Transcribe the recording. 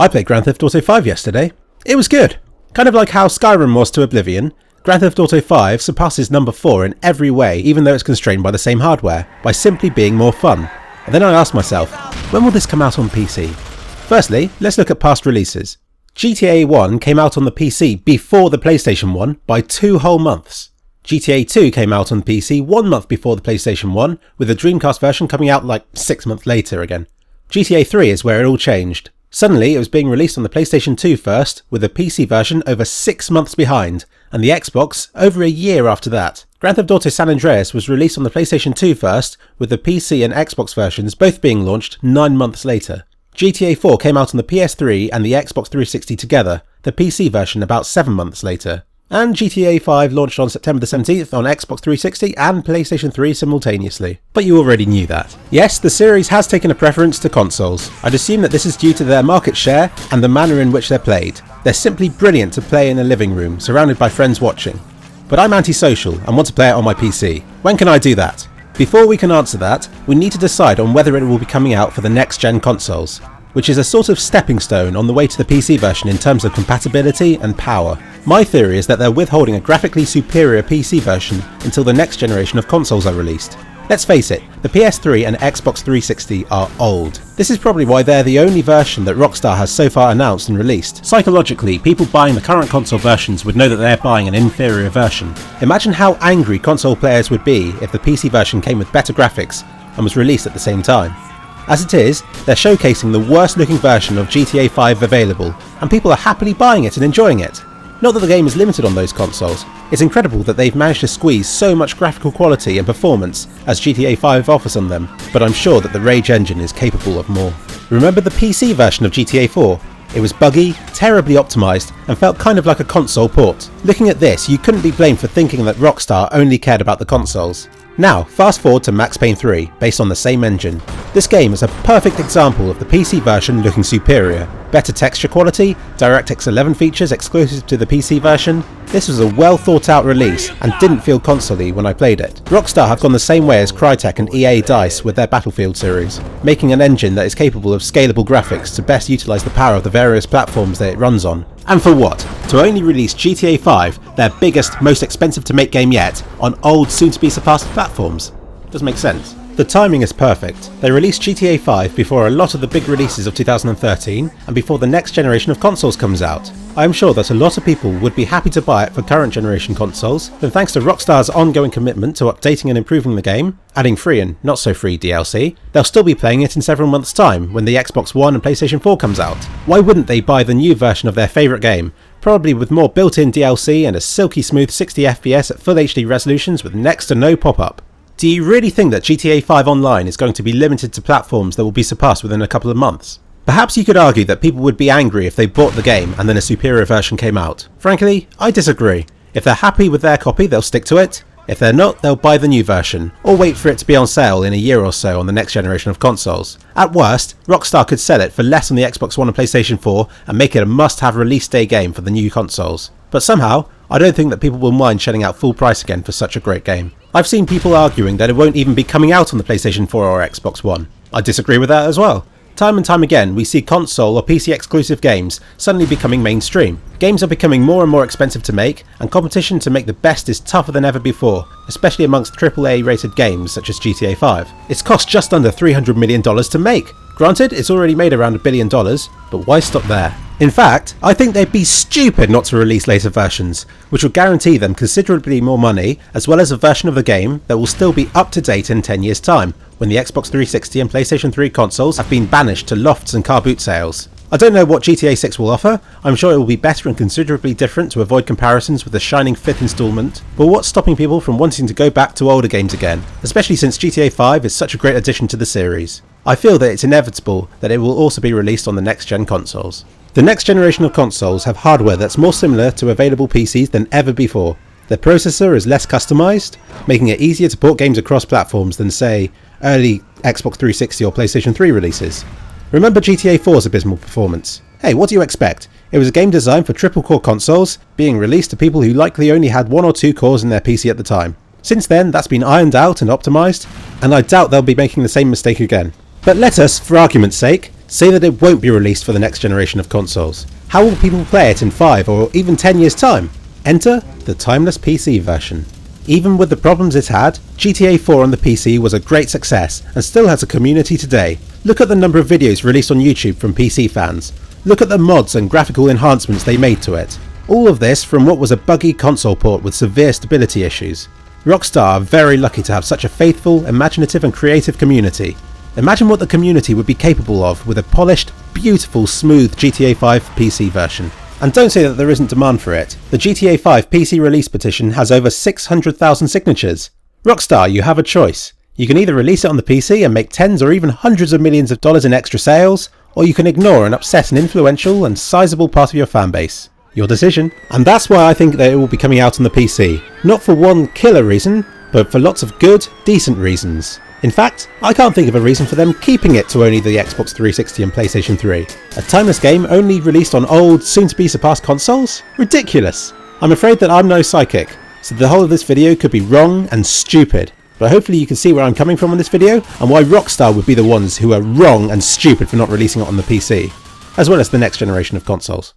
I played Grand Theft Auto 5 yesterday. It was good. Kind of like how Skyrim was to Oblivion, Grand Theft Auto 5 surpasses number 4 in every way, even though it's constrained by the same hardware, by simply being more fun. And then I asked myself, when will this come out on PC? Firstly, let's look at past releases. GTA 1 came out on the PC before the PlayStation 1 by 2 whole months. GTA 2 came out on PC 1 month before the PlayStation 1, with the Dreamcast version coming out like 6 months later again. GTA 3 is where it all changed. Suddenly it was being released on the PlayStation 2 first, with the PC version over 6 months behind, and the Xbox over a year after that. Grand Theft Auto San Andreas was released on the PlayStation 2 first, with the PC and Xbox versions both being launched 9 months later. GTA 4 came out on the PS3 and the Xbox 360 together, the PC version about 7 months later. And GTA 5 launched on September the 17th on Xbox 360 and PlayStation 3 simultaneously. But you already knew that. Yes, the series has taken a preference to consoles. I'd assume that this is due to their market share and the manner in which they're played. They're simply brilliant to play in a living room, surrounded by friends watching. But I'm antisocial and want to play it on my PC. When can I do that? Before we can answer that, we need to decide on whether it will be coming out for the next-gen consoles, which is a sort of stepping stone on the way to the PC version in terms of compatibility and power. My theory is that they're withholding a graphically superior PC version until the next generation of consoles are released. Let's face it, the PS3 and Xbox 360 are old. This is probably why they're the only version that Rockstar has so far announced and released. Psychologically, people buying the current console versions would know that they're buying an inferior version. Imagine how angry console players would be if the PC version came with better graphics and was released at the same time. As it is, they're showcasing the worst looking version of GTA 5 available, and people are happily buying it and enjoying it. Not that the game is limited on those consoles. It's incredible that they've managed to squeeze so much graphical quality and performance as GTA 5 offers on them, but I'm sure that the Rage engine is capable of more. Remember the PC version of GTA 4? It was buggy, terribly optimised, and felt kind of like a console port. Looking at this, you couldn't be blamed for thinking that Rockstar only cared about the consoles. Now, fast forward to Max Payne 3, based on the same engine. This game is a perfect example of the PC version looking superior. Better texture quality, DirectX 11 features exclusive to the PC version. This was a well thought out release and didn't feel console-y when I played it. Rockstar have gone the same way as Crytek and EA DICE with their Battlefield series, making an engine that is capable of scalable graphics to best utilise the power of the various platforms that it runs on. And for what? To only release GTA 5, their biggest, most expensive to make game yet, on old, soon to be surpassed platforms. Doesn't make sense. The timing is perfect. They released GTA 5 before a lot of the big releases of 2013 and before the next generation of consoles comes out. I am sure that a lot of people would be happy to buy it for current generation consoles, and thanks to Rockstar's ongoing commitment to updating and improving the game, adding free and not so free DLC, they'll still be playing it in several months' time when the Xbox One and PlayStation 4 comes out. Why wouldn't they buy the new version of their favourite game, probably with more built-in DLC and a silky smooth 60 FPS at full HD resolutions with next to no pop-up? Do you really think that GTA 5 Online is going to be limited to platforms that will be surpassed within a couple of months? Perhaps you could argue that people would be angry if they bought the game and then a superior version came out. Frankly, I disagree. If they're happy with their copy, they'll stick to it. If they're not, they'll buy the new version, or wait for it to be on sale in a year or so on the next generation of consoles. At worst, Rockstar could sell it for less on the Xbox One and PlayStation 4 and make it a must-have release day game for the new consoles. But somehow, I don't think that people will mind shelling out full price again for such a great game. I've seen people arguing that it won't even be coming out on the PlayStation 4 or Xbox One. I disagree with that as well. Time and time again, we see console or PC exclusive games suddenly becoming mainstream. Games are becoming more and more expensive to make, and competition to make the best is tougher than ever before, especially amongst AAA rated games such as GTA 5. It's cost just under $300 million to make. Granted, it's already made around $1 billion, but why stop there? In fact, I think they'd be stupid not to release later versions, which would guarantee them considerably more money, as well as a version of the game that will still be up to date in 10 years' time, when the Xbox 360 and PlayStation 3 consoles have been banished to lofts and car boot sales. I don't know what GTA 6 will offer. I'm sure it will be better and considerably different to avoid comparisons with the shining 5th installment, but what's stopping people from wanting to go back to older games again, especially since GTA 5 is such a great addition to the series? I feel that it's inevitable that it will also be released on the next gen consoles. The next generation of consoles have hardware that's more similar to available PCs than ever before. Their processor is less customised, making it easier to port games across platforms than, say, early Xbox 360 or PlayStation 3 releases. Remember GTA 4's abysmal performance? Hey, what do you expect? It was a game designed for triple-core consoles, being released to people who likely only had 1 or 2 cores in their PC at the time. Since then, that's been ironed out and optimised, and I doubt they'll be making the same mistake again. But let us, for argument's sake, say that it won't be released for the next generation of consoles. How will people play it in 5 or even 10 years time? Enter the timeless PC version. Even with the problems it had, GTA 4 on the PC was a great success and still has a community today. Look at the number of videos released on YouTube from PC fans. Look at the mods and graphical enhancements they made to it. All of this from what was a buggy console port with severe stability issues. Rockstar are very lucky to have such a faithful, imaginative and creative community. Imagine what the community would be capable of with a polished, beautiful, smooth GTA 5 PC version. And don't say that there isn't demand for it. The GTA 5 PC release petition has over 600,000 signatures. Rockstar, you have a choice. You can either release it on the PC and make tens or even hundreds of millions of dollars in extra sales, or you can ignore and upset an influential and sizable part of your fanbase. Your decision. And that's why I think that it will be coming out on the PC. Not for one killer reason, but for lots of good, decent reasons. In fact, I can't think of a reason for them keeping it to only the Xbox 360 and PlayStation 3. A timeless game only released on old, soon-to-be surpassed consoles? Ridiculous! I'm afraid that I'm no psychic, so the whole of this video could be wrong and stupid. But hopefully you can see where I'm coming from on this video, and why Rockstar would be the ones who are wrong and stupid for not releasing it on the PC, as well as the next generation of consoles.